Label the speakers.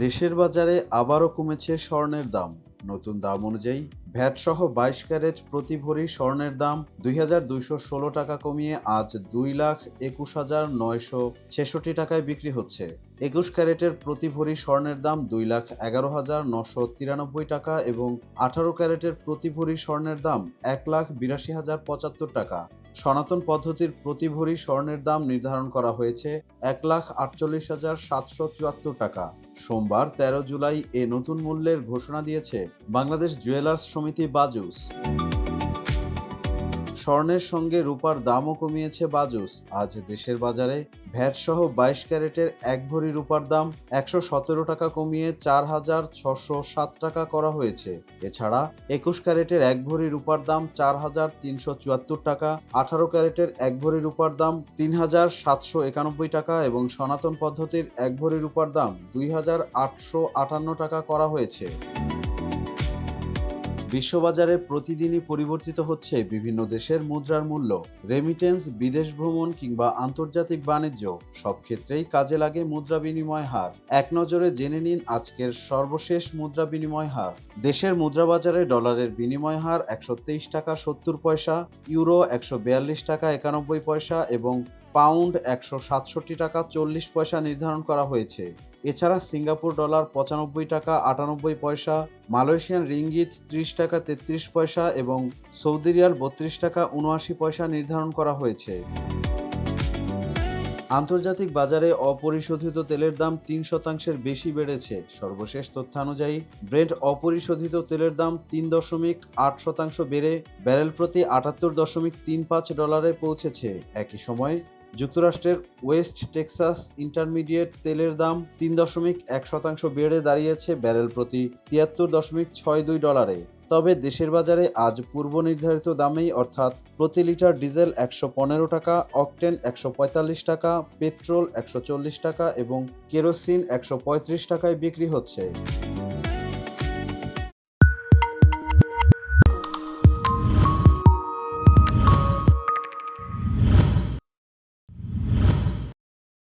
Speaker 1: দেশের বাজারে আবারও কমেছে স্বর্ণের দাম। নতুন দাম অনুযায়ী ভ্যাট সহ 22 ক্যারেট প্রতি ভরি স্বর্ণের দাম 2,216 টাকা কমিয়ে আজ 2,21,966 টাকায় বিক্রি হচ্ছে। 21 ক্যারেটের প্রতি ভরি স্বর্ণের দাম 2,11,993 টাকা এবং 18 ক্যারেটের প্রতি ভরি স্বর্ণের দাম 1,82,075 টাকা। সনাতন পদ্ধতির প্রতি ভরি স্বর্ণের দাম নির্ধারণ করা হয়েছে 1,48,774 টাকা। সোমবার 13 জুলাই এ নতুন মূল্যের ঘোষণা দিয়েছে বাংলাদেশ জুয়েলার্স সমিতি বাজুস। স্বর্ণের সঙ্গে রূপার দামও কমিয়েছে বাজুস। আজ দেশের বাজারে ভ্যাট সহ 22 ক্যারেটের এক ভরি রূপার দাম 117 টাকা কমিয়ে 4,607 টাকা করা হয়েছে। এছাড়া 21 ক্যারেটের এক ভরি রূপার দাম 4,374 টাকা, 18 ক্যারেটের এক ভরি রূপার দাম 3,791 টাকা এবং সনাতন পদ্ধতির এক ভরি রূপার দাম 2,858 টাকা করা হয়েছে। বিশ্ববাজারে প্রতিদিনই পরিবর্তিত হচ্ছে বিভিন্ন দেশের মুদ্রার মূল্য। রেমিটেন্স, বিদেশ ভ্রমণ কিংবা আন্তর্জাতিক বাণিজ্য সব ক্ষেত্রেই কাজে লাগে মুদ্রা বিনিময় হার। এক নজরে জেনে নিন আজকের সর্বশেষ মুদ্রা বিনিময় হার। দেশের মুদ্রা বাজারে ডলারের বিনিময় হার 123 টাকা 70 পয়সা, ইউরো 142 টাকা 91 পয়সা এবং পাউন্ড 167 টাকা 40 পয়সা নির্ধারণ করা হয়েছে। এছাড়া সিঙ্গাপুর ডলার 95 টাকা 98 পয়সা, মালয়েশিয়ান রিঙ্গিত 30 টাকা 33 পয়সা এবং সৌদি রিয়াল 32 টাকা 79 পয়সা নির্ধারণ করা হয়েছে। আন্তর্জাতিক বাজারে অপরিশোধিত তেলের দাম 3% বেশি বেড়েছে। সর্বশেষ তথ্যানুযায়ী ব্রেন্ট অপরিশোধিত তেলের দাম 3.8% বেড়ে ব্যারেল প্রতি 78.35 ডলারে পৌঁছেছে। একই সময়ে যুক্তরাষ্ট্রের ওয়েস্ট টেক্সাস ইন্টারমিডিয়েট তেলের দাম 3.1% বেড়ে দাঁড়িয়েছে ব্যারেল প্রতি 73.62 ডলারে। তবে দেশের বাজারে আজ পূর্ব নির্ধারিত দামেই অর্থাৎ প্রতি লিটার ডিজেল 115 টাকা, অকটেন 145 টাকা, পেট্রোল 140 টাকা এবং কেরোসিন 135 টাকায় বিক্রি হচ্ছে।